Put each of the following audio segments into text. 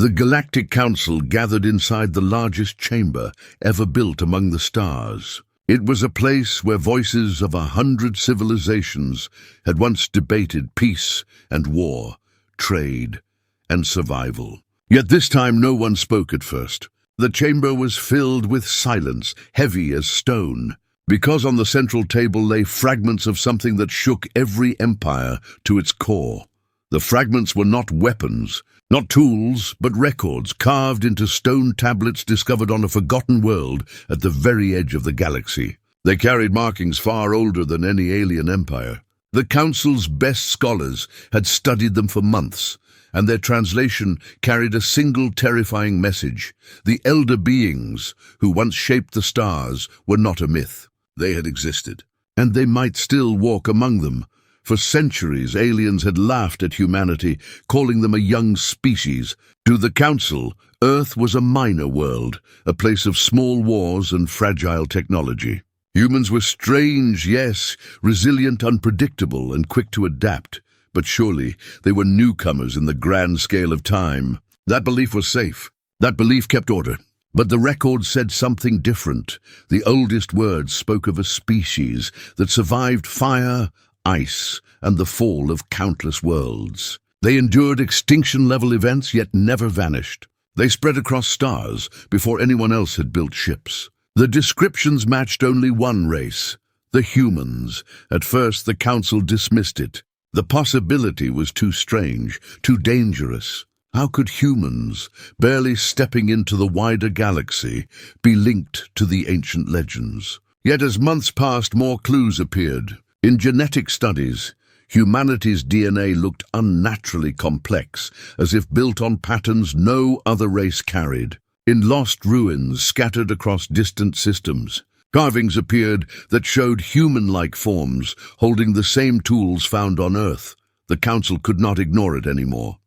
The Galactic Council gathered inside the largest chamber ever built among the stars. It was a place where voices of 100 civilizations had once debated peace and war, trade and survival. Yet this time no one spoke at first. The chamber was filled with silence, heavy as stone, because on the central table lay fragments of something that shook every empire to its core. The fragments were not weapons, not tools, but records carved into stone tablets discovered on a forgotten world at the very edge of the galaxy. They carried markings far older than any alien empire. The Council's best scholars had studied them for months, and their translation carried a single terrifying message. The elder beings who once shaped the stars were not a myth. They had existed, and they might still walk among them. For centuries, aliens had laughed at humanity, calling them a young species. To the Council, Earth was a minor world, a place of small wars and fragile technology. Humans were strange, yes, resilient, unpredictable, and quick to adapt. But surely they were newcomers in the grand scale of time. That belief was safe. That belief kept order. But the record said something different. The oldest words spoke of a species that survived fire, ice, and the fall of countless worlds. They endured extinction-level events, yet never vanished. They spread across stars before anyone else had built ships. The descriptions matched only one race, the humans. At first, the Council dismissed it. The possibility was too strange, too dangerous. How could humans, barely stepping into the wider galaxy, be linked to the ancient legends? Yet as months passed, more clues appeared. In genetic studies, humanity's DNA looked unnaturally complex, as if built on patterns no other race carried. In lost ruins scattered across distant systems, carvings appeared that showed human-like forms, holding the same tools found on Earth. The Council could not ignore it anymore.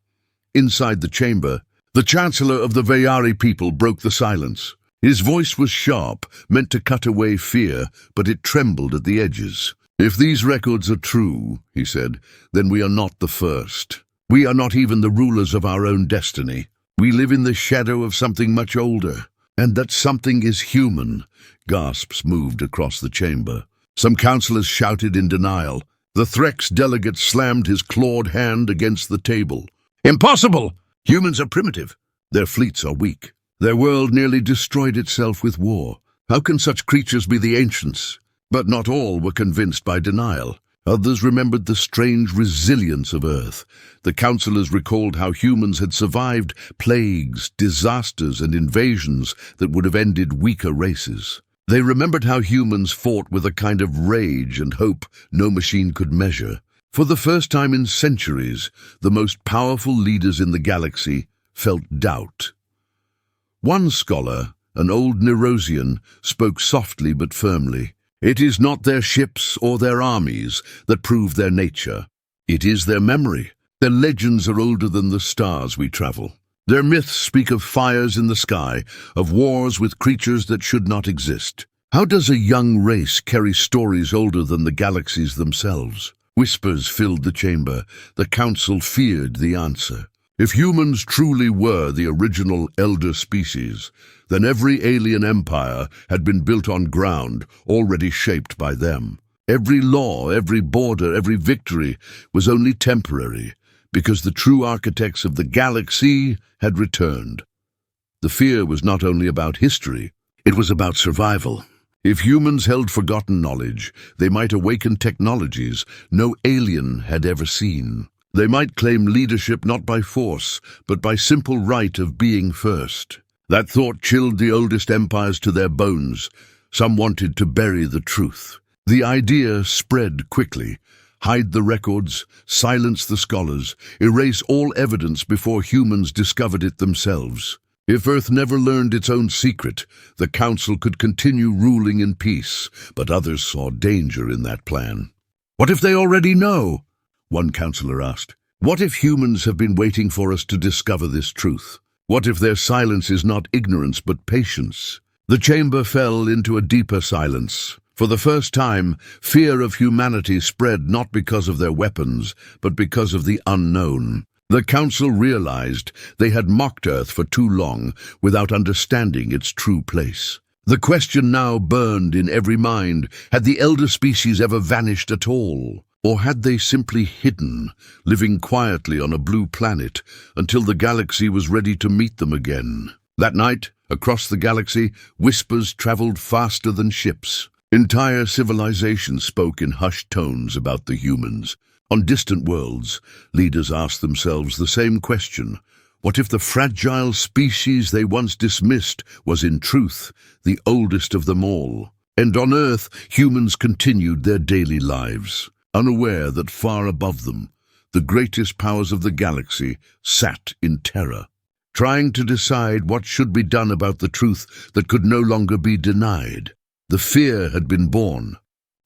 Inside the chamber, the Chancellor of the Vayari people broke the silence. His voice was sharp, meant to cut away fear, but it trembled at the edges. "If these records are true," he said, "then we are not the first. We are not even the rulers of our own destiny. We live in the shadow of something much older. And that something is human." Gasps moved across the chamber. Some councillors shouted in denial. The Threx delegate slammed his clawed hand against the table. "Impossible! Humans are primitive. Their fleets are weak. Their world nearly destroyed itself with war. How can such creatures be the ancients?" But not all were convinced by denial. Others remembered the strange resilience of Earth. The councillors recalled how humans had survived plagues, disasters, and invasions that would have ended weaker races. They remembered how humans fought with a kind of rage and hope no machine could measure. For the first time in centuries, the most powerful leaders in the galaxy felt doubt. One scholar, an old Nerosian, spoke softly but firmly. "It is not their ships or their armies that prove their nature. It is their memory. Their legends are older than the stars we travel. Their myths speak of fires in the sky, of wars with creatures that should not exist. How does a young race carry stories older than the galaxies themselves?" Whispers filled the chamber. The Council feared the answer. If humans truly were the original elder species, then every alien empire had been built on ground already shaped by them. Every law, every border, every victory was only temporary, because the true architects of the galaxy had returned. The fear was not only about history, it was about survival. If humans held forgotten knowledge, they might awaken technologies no alien had ever seen. They might claim leadership not by force, but by simple right of being first. That thought chilled the oldest empires to their bones. Some wanted to bury the truth. The idea spread quickly. Hide the records, silence the scholars, erase all evidence before humans discovered it themselves. If Earth never learned its own secret, the Council could continue ruling in peace, but others saw danger in that plan. "What if they already know?" one councillor asked. "What if humans have been waiting for us to discover this truth? What if their silence is not ignorance but patience?" The chamber fell into a deeper silence. For the first time, fear of humanity spread not because of their weapons, but because of the unknown. The Council realized they had mocked Earth for too long without understanding its true place. The question now burned in every mind: had the elder species ever vanished at all? Or had they simply hidden, living quietly on a blue planet until the galaxy was ready to meet them again? That night, across the galaxy, whispers traveled faster than ships. Entire civilizations spoke in hushed tones about the humans. On distant worlds, leaders asked themselves the same question: what if the fragile species they once dismissed was in truth the oldest of them all? And on Earth, humans continued their daily lives, unaware that far above them, the greatest powers of the galaxy sat in terror, trying to decide what should be done about the truth that could no longer be denied. The fear had been born,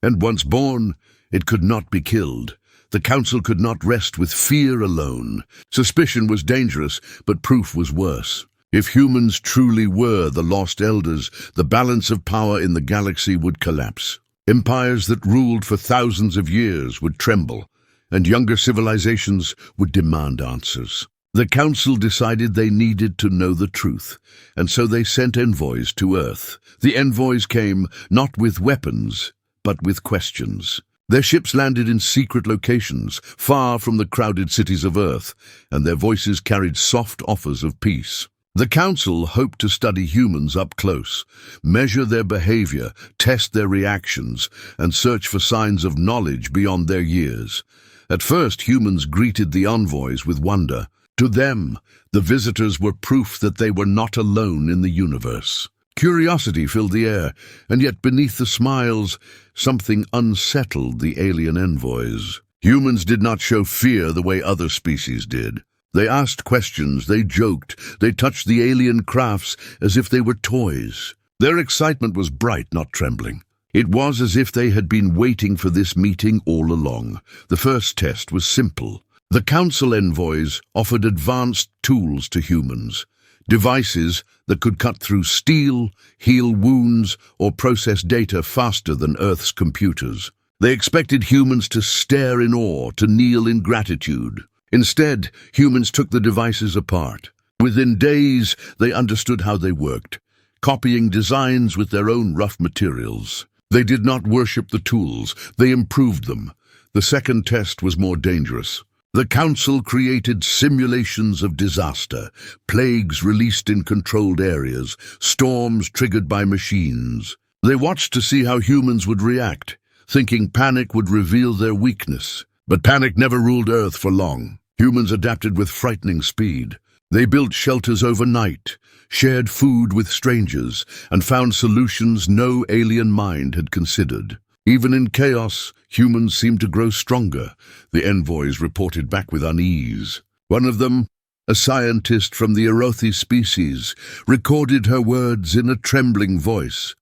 and once born, it could not be killed. The Council could not rest with fear alone. Suspicion was dangerous, but proof was worse. If humans truly were the lost elders, the balance of power in the galaxy would collapse. Empires that ruled for thousands of years would tremble, and younger civilizations would demand answers. The Council decided they needed to know the truth, and so they sent envoys to Earth. The envoys came not with weapons, but with questions. Their ships landed in secret locations, far from the crowded cities of Earth, and their voices carried soft offers of peace. The Council hoped to study humans up close, measure their behavior, test their reactions, and search for signs of knowledge beyond their years. At first, humans greeted the envoys with wonder. To them, the visitors were proof that they were not alone in the universe. Curiosity filled the air, and yet beneath the smiles, something unsettled the alien envoys. Humans did not show fear the way other species did. They asked questions, they joked, they touched the alien crafts as if they were toys. Their excitement was bright, not trembling. It was as if they had been waiting for this meeting all along. The first test was simple. The Council envoys offered advanced tools to humans. Devices that could cut through steel, heal wounds, or process data faster than Earth's computers. They expected humans to stare in awe, to kneel in gratitude. Instead, humans took the devices apart. Within days, they understood how they worked, copying designs with their own rough materials. They did not worship the tools, they improved them. The second test was more dangerous. The Council created simulations of disaster, plagues released in controlled areas, storms triggered by machines. They watched to see how humans would react, thinking panic would reveal their weakness. But panic never ruled Earth for long. Humans adapted with frightening speed. They built shelters overnight, shared food with strangers, and found solutions no alien mind had considered. Even in chaos, humans seemed to grow stronger, the envoys reported back with unease. One of them, a scientist from the Arothi species, recorded her words in a trembling voice.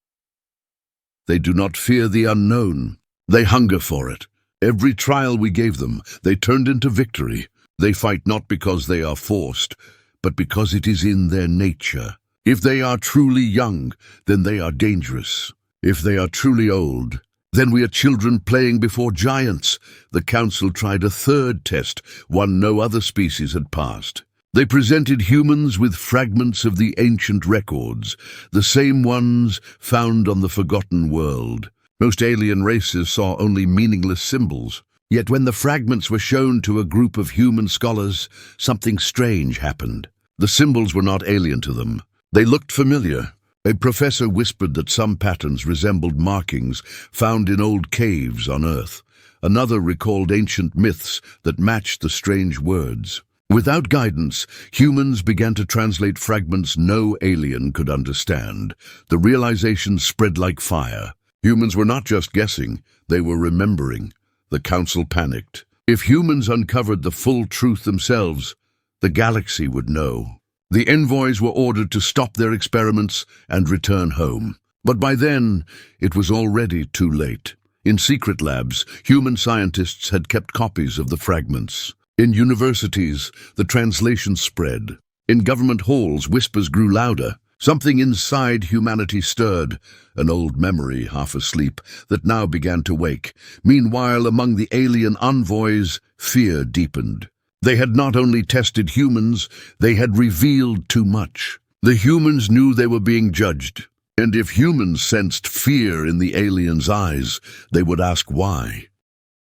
They do not fear the unknown. They hunger for it. Every trial we gave them, they turned into victory. They fight not because they are forced, but because it is in their nature. If they are truly young, then they are dangerous. If they are truly old, then we are children playing before giants. The Council tried a third test, one no other species had passed. They presented humans with fragments of the ancient records, the same ones found on the forgotten world. Most alien races saw only meaningless symbols. Yet when the fragments were shown to a group of human scholars, something strange happened. The symbols were not alien to them. They looked familiar. A professor whispered that some patterns resembled markings found in old caves on Earth. Another recalled ancient myths that matched the strange words. Without guidance, humans began to translate fragments no alien could understand. The realization spread like fire. Humans were not just guessing, they were remembering. The Council panicked. If humans uncovered the full truth themselves, the galaxy would know. The envoys were ordered to stop their experiments and return home. But by then, it was already too late. In secret labs, human scientists had kept copies of the fragments. In universities, the translation spread. In government halls, whispers grew louder. Something inside humanity stirred, an old memory, half asleep, that now began to wake. Meanwhile, among the alien envoys, fear deepened. They had not only tested humans, they had revealed too much. The humans knew they were being judged, and if humans sensed fear in the aliens' eyes, they would ask why.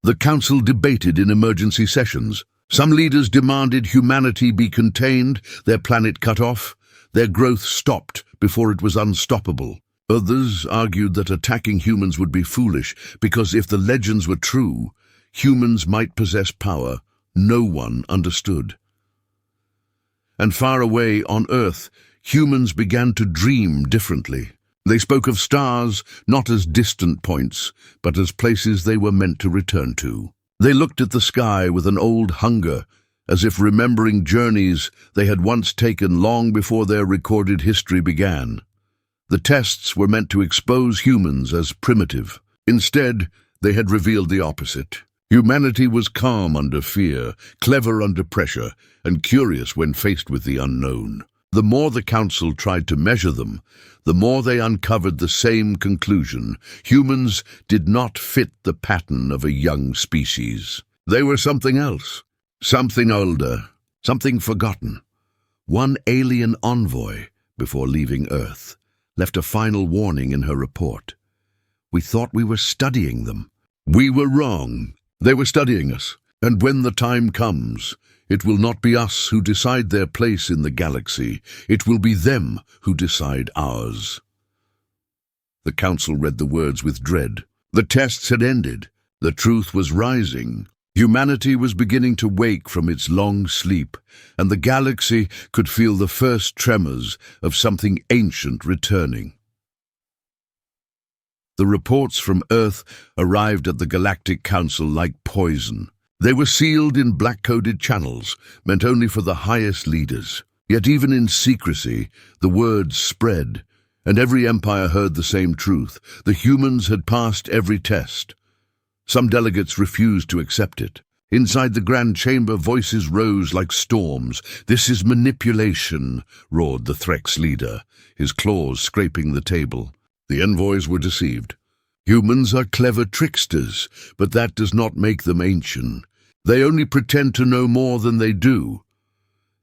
The Council debated in emergency sessions. Some leaders demanded humanity be contained, their planet cut off, their growth stopped before it was unstoppable. Others argued that attacking humans would be foolish, because if the legends were true, humans might possess power no one understood. And far away on Earth, humans began to dream differently. They spoke of stars not as distant points, but as places they were meant to return to. They looked at the sky with an old hunger, as if remembering journeys they had once taken long before their recorded history began. The tests were meant to expose humans as primitive. Instead, they had revealed the opposite. Humanity was calm under fear, clever under pressure, and curious when faced with the unknown. The more the Council tried to measure them, the more they uncovered the same conclusion. Humans did not fit the pattern of a young species. They were something else, something older, something forgotten. One alien envoy, before leaving Earth, left a final warning in her report. We thought we were studying them. We were wrong. They were studying us, and when the time comes, it will not be us who decide their place in the galaxy. It will be them who decide ours. The Council read the words with dread. The tests had ended. The truth was rising. Humanity was beginning to wake from its long sleep, and the galaxy could feel the first tremors of something ancient returning. The reports from Earth arrived at the Galactic Council like poison. They were sealed in black-coded channels, meant only for the highest leaders. Yet even in secrecy, the word spread, and every empire heard the same truth. The humans had passed every test. Some delegates refused to accept it. Inside the Grand Chamber, voices rose like storms. "This is manipulation," roared the Threx leader, his claws scraping the table. The envoys were deceived. Humans are clever tricksters, but that does not make them ancient. They only pretend to know more than they do.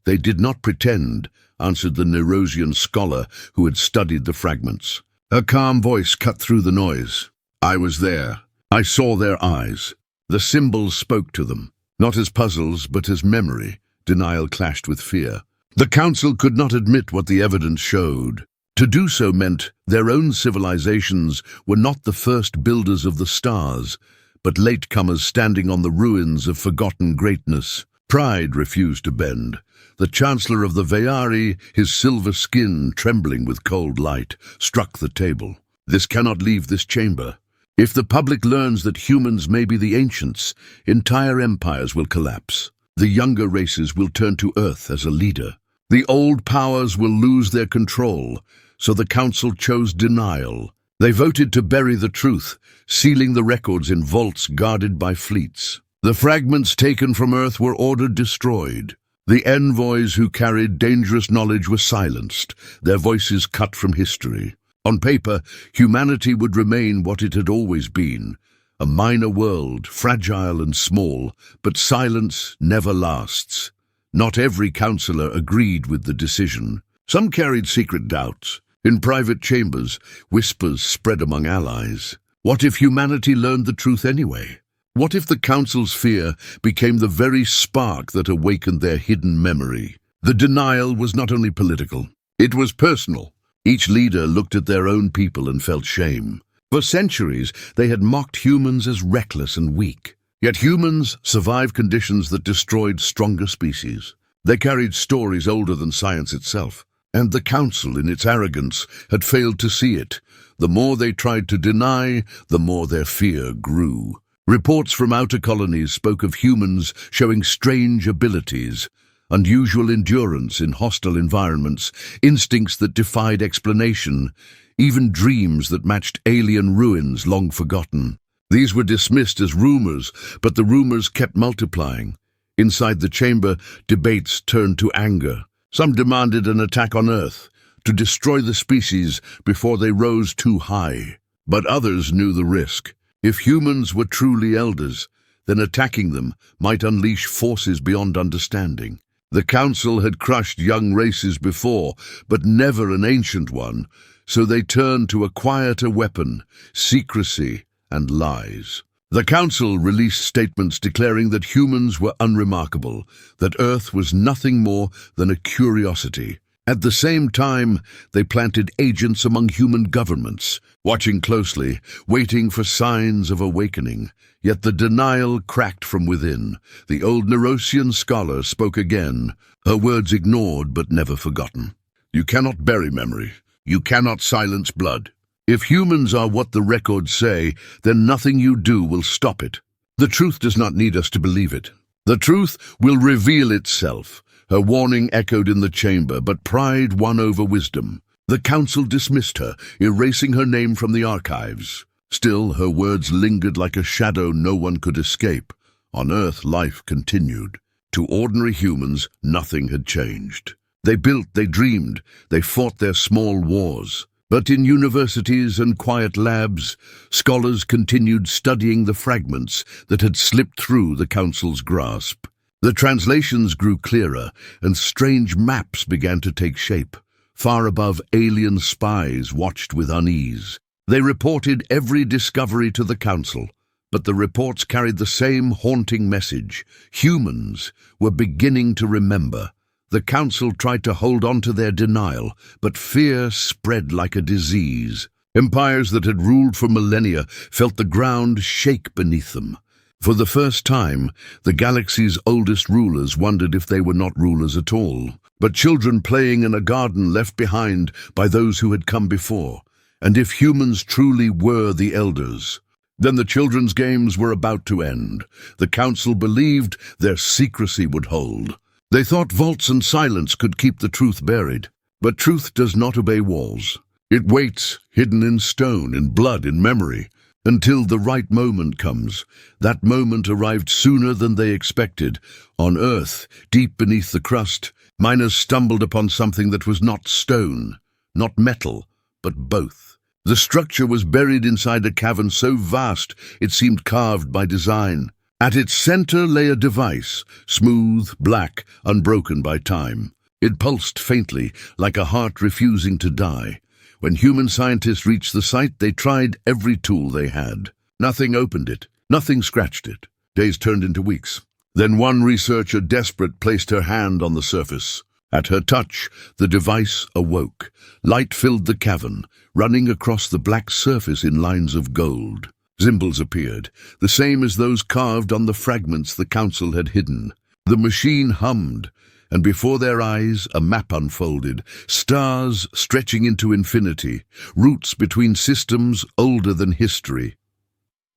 They did not pretend, answered the Nerosian scholar who had studied the fragments. Her calm voice cut through the noise. I was there. I saw their eyes. The symbols spoke to them, not as puzzles, but as memory. Denial clashed with fear. The Council could not admit what the evidence showed. To do so meant their own civilizations were not the first builders of the stars, but latecomers standing on the ruins of forgotten greatness. Pride refused to bend. The Chancellor of the Veari, his silver skin trembling with cold light, struck the table. This cannot leave this chamber. If the public learns that humans may be the ancients, entire empires will collapse. The younger races will turn to Earth as a leader. The old powers will lose their control, so the Council chose denial. They voted to bury the truth, sealing the records in vaults guarded by fleets. The fragments taken from Earth were ordered destroyed. The envoys who carried dangerous knowledge were silenced, their voices cut from history. On paper, humanity would remain what it had always been, a minor world, fragile and small, but silence never lasts. Not every councillor agreed with the decision. Some carried secret doubts. In private chambers, whispers spread among allies. What if humanity learned the truth anyway? What if the Council's fear became the very spark that awakened their hidden memory? The denial was not only political, it was personal. Each leader looked at their own people and felt shame. For centuries, they had mocked humans as reckless and weak. Yet humans survived conditions that destroyed stronger species. They carried stories older than science itself. And the Council, in its arrogance, had failed to see it. The more they tried to deny, the more their fear grew. Reports from outer colonies spoke of humans showing strange abilities, unusual endurance in hostile environments, instincts that defied explanation, even dreams that matched alien ruins long forgotten. These were dismissed as rumors, but the rumors kept multiplying. Inside the chamber, debates turned to anger. Some demanded an attack on Earth, to destroy the species before they rose too high. But others knew the risk. If humans were truly elders, then attacking them might unleash forces beyond understanding. The Council had crushed young races before, but never an ancient one, so they turned to a quieter weapon: secrecy and lies. The Council released statements declaring that humans were unremarkable, that Earth was nothing more than a curiosity. At the same time, they planted agents among human governments, watching closely, waiting for signs of awakening. Yet the denial cracked from within. The old Neurosian scholar spoke again, her words ignored but never forgotten. You cannot bury memory. You cannot silence blood. If humans are what the records say, then nothing you do will stop it. The truth does not need us to believe it. The truth will reveal itself. Her warning echoed in the chamber, but pride won over wisdom. The Council dismissed her, erasing her name from the archives. Still, her words lingered like a shadow no one could escape. On Earth, life continued. To ordinary humans, nothing had changed. They built, they dreamed, they fought their small wars. But in universities and quiet labs, scholars continued studying the fragments that had slipped through the Council's grasp. The translations grew clearer, and strange maps began to take shape. Far above, alien spies watched with unease. They reported every discovery to the Council, but the reports carried the same haunting message. Humans were beginning to remember. The Council tried to hold on to their denial, but fear spread like a disease. Empires that had ruled for millennia felt the ground shake beneath them. For the first time, the galaxy's oldest rulers wondered if they were not rulers at all, but children playing in a garden left behind by those who had come before. And if humans truly were the elders, then the children's games were about to end. The Council believed their secrecy would hold. They thought vaults and silence could keep the truth buried. But truth does not obey walls. It waits, hidden in stone, in blood, in memory, until the right moment comes. That moment arrived sooner than they expected. On Earth, deep beneath the crust, miners stumbled upon something that was not stone, not metal, but both. The structure was buried inside a cavern so vast it seemed carved by design. At its center lay a device, smooth, black, unbroken by time. It pulsed faintly, like a heart refusing to die. When human scientists reached the site, they tried every tool they had. Nothing opened it. Nothing scratched it. Days turned into weeks. Then one researcher, desperate, placed her hand on the surface. At her touch, the device awoke. Light filled the cavern, running across the black surface in lines of gold. Symbols appeared, the same as those carved on the fragments the Council had hidden. The machine hummed, and before their eyes a map unfolded, stars stretching into infinity, routes between systems older than history.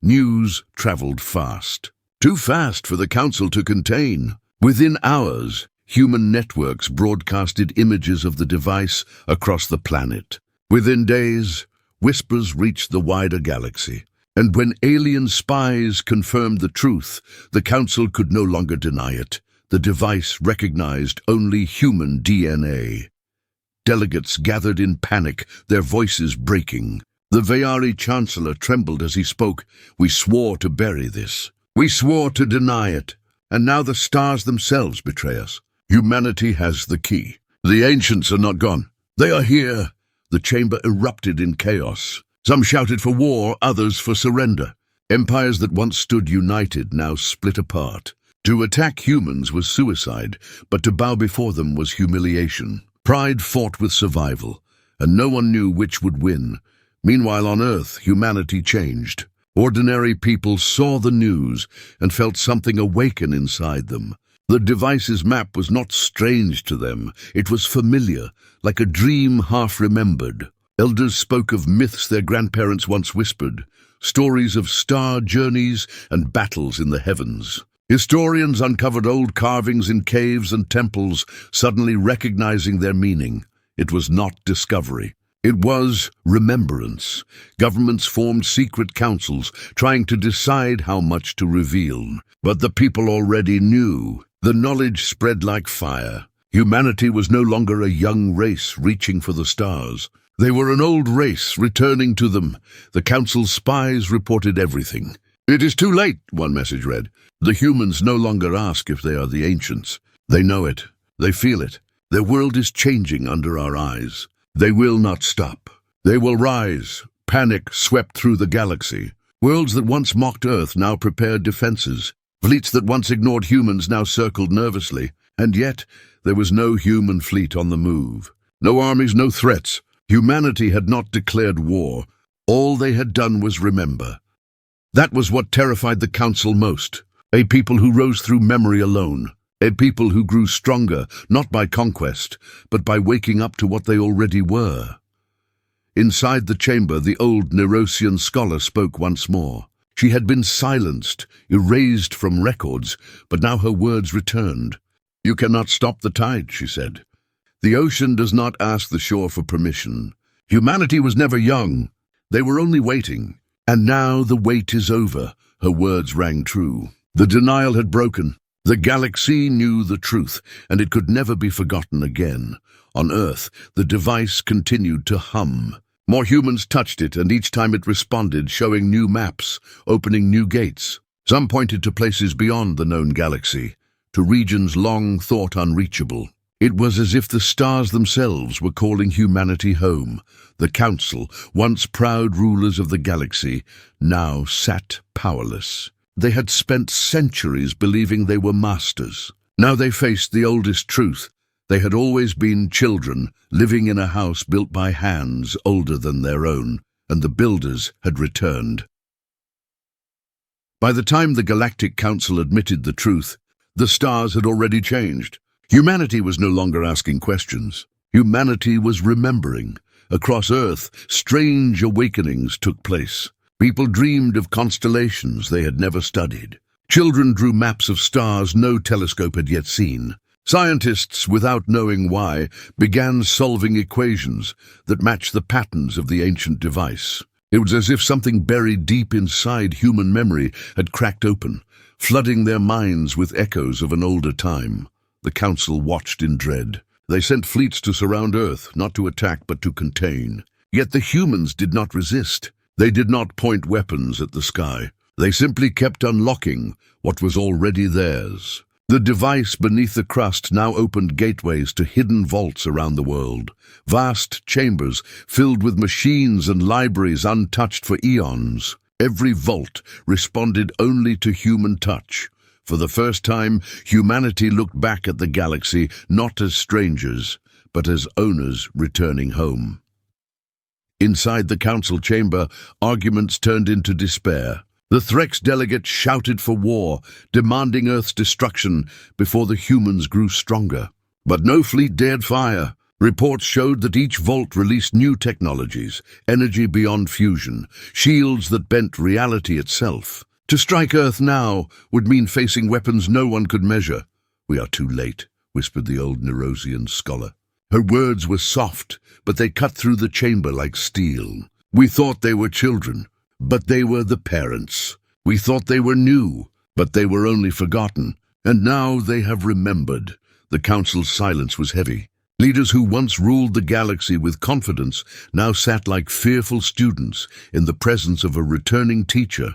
News traveled fast. Too fast for the Council to contain. Within hours, human networks broadcasted images of the device across the planet. Within days, whispers reached the wider galaxy. And when alien spies confirmed the truth, the Council could no longer deny it. The device recognized only human DNA. Delegates gathered in panic, their voices breaking. The Vayari Chancellor trembled as he spoke. We swore to bury this. We swore to deny it. And now the stars themselves betray us. Humanity has the key. The ancients are not gone. They are here. The chamber erupted in chaos. Some shouted for war, others for surrender. Empires that once stood united now split apart. To attack humans was suicide, but to bow before them was humiliation. Pride fought with survival, and no one knew which would win. Meanwhile, on Earth, humanity changed. Ordinary people saw the news and felt something awaken inside them. The device's map was not strange to them. It was familiar, like a dream half-remembered. Elders spoke of myths their grandparents once whispered, stories of star journeys and battles in the heavens. Historians uncovered old carvings in caves and temples, suddenly recognizing their meaning. It was not discovery. It was remembrance. Governments formed secret councils, trying to decide how much to reveal. But the people already knew. The knowledge spread like fire. Humanity was no longer a young race reaching for the stars. They were an old race returning to them. The Council's spies reported everything. "It is too late," one message read. "The humans no longer ask if they are the ancients. They know it. They feel it. Their world is changing under our eyes. They will not stop. They will rise." Panic swept through the galaxy. Worlds that once mocked Earth now prepared defenses. Fleets that once ignored humans now circled nervously. And yet, there was no human fleet on the move. No armies, no threats. Humanity had not declared war. All they had done was remember. That was what terrified the Council most. A people who rose through memory alone. A people who grew stronger, not by conquest, but by waking up to what they already were. Inside the chamber, the old Nerosian scholar spoke once more. She had been silenced, erased from records, but now her words returned. "You cannot stop the tide," she said. "The ocean does not ask the shore for permission. Humanity was never young. They were only waiting. And now the wait is over." Her words rang true. The denial had broken. The galaxy knew the truth, and it could never be forgotten again. On Earth, the device continued to hum. More humans touched it, and each time it responded, showing new maps, opening new gates. Some pointed to places beyond the known galaxy, to regions long thought unreachable. It was as if the stars themselves were calling humanity home. The Council, once proud rulers of the galaxy, now sat powerless. They had spent centuries believing they were masters. Now they faced the oldest truth. They had always been children, living in a house built by hands older than their own, and the builders had returned. By the time the Galactic Council admitted the truth, the stars had already changed. Humanity was no longer asking questions. Humanity was remembering. Across Earth, strange awakenings took place. People dreamed of constellations they had never studied. Children drew maps of stars no telescope had yet seen. Scientists, without knowing why, began solving equations that matched the patterns of the ancient device. It was as if something buried deep inside human memory had cracked open, flooding their minds with echoes of an older time. The Council watched in dread. They sent fleets to surround Earth, not to attack but to contain. Yet the humans did not resist. They did not point weapons at the sky. They simply kept unlocking what was already theirs. The device beneath the crust now opened gateways to hidden vaults around the world. Vast chambers filled with machines and libraries untouched for eons. Every vault responded only to human touch. For the first time, humanity looked back at the galaxy not as strangers, but as owners returning home. Inside the council chamber, arguments turned into despair. The Threx delegates shouted for war, demanding Earth's destruction before the humans grew stronger. But no fleet dared fire. Reports showed that each vault released new technologies, energy beyond fusion, shields that bent reality itself. To strike Earth now would mean facing weapons no one could measure. "We are too late," whispered the old Nerosian scholar. Her words were soft, but they cut through the chamber like steel. "We thought they were children, but they were the parents. We thought they were new, but they were only forgotten. And now they have remembered." The council's silence was heavy. Leaders who once ruled the galaxy with confidence now sat like fearful students in the presence of a returning teacher.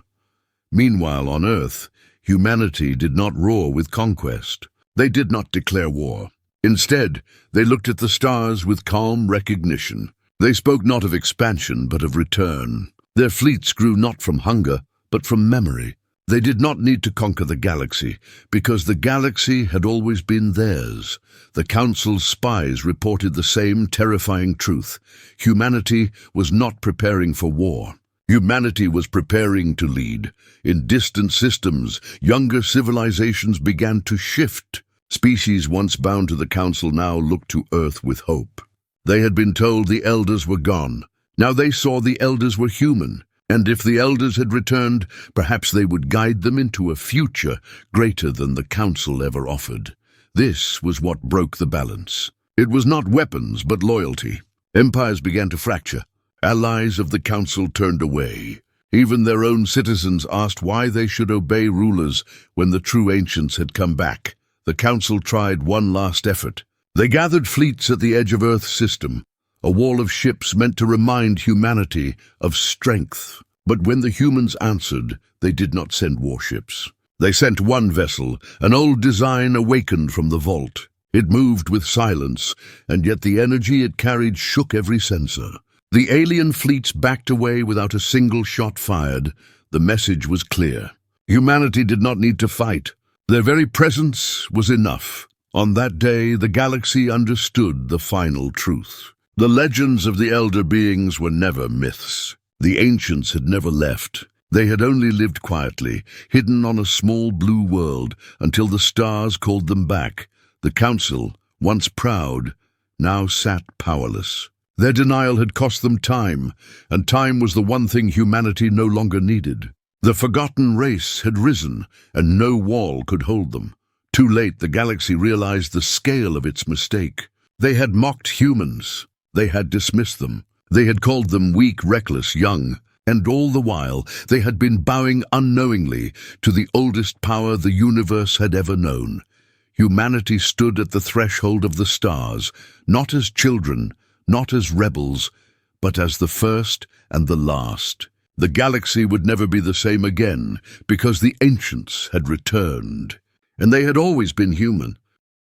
Meanwhile, on Earth, humanity did not roar with conquest. They did not declare war. Instead, they looked at the stars with calm recognition. They spoke not of expansion, but of return. Their fleets grew not from hunger, but from memory. They did not need to conquer the galaxy, because the galaxy had always been theirs. The Council's spies reported the same terrifying truth. Humanity was not preparing for war. Humanity was preparing to lead. In distant systems, younger civilizations began to shift. Species once bound to the Council now looked to Earth with hope. They had been told the elders were gone. Now they saw the elders were human. And if the elders had returned, perhaps they would guide them into a future greater than the Council ever offered. This was what broke the balance. It was not weapons, but loyalty. Empires began to fracture. Allies of the Council turned away. Even their own citizens asked why they should obey rulers when the true ancients had come back. The Council tried one last effort. They gathered fleets at the edge of Earth's system, a wall of ships meant to remind humanity of strength. But when the humans answered, they did not send warships. They sent one vessel, an old design awakened from the vault. It moved with silence, and yet the energy it carried shook every sensor. The alien fleets backed away without a single shot fired. The message was clear. Humanity did not need to fight. Their very presence was enough. On that day, the galaxy understood the final truth. The legends of the elder beings were never myths. The ancients had never left. They had only lived quietly, hidden on a small blue world, until the stars called them back. The Council, once proud, now sat powerless. Their denial had cost them time, and time was the one thing humanity no longer needed. The forgotten race had risen, and no wall could hold them. Too late, the galaxy realized the scale of its mistake. They had mocked humans. They had dismissed them. They had called them weak, reckless, young. And all the while, they had been bowing unknowingly to the oldest power the universe had ever known. Humanity stood at the threshold of the stars, not as children, not as rebels, but as the first and the last. The galaxy would never be the same again, because the ancients had returned. And they had always been human.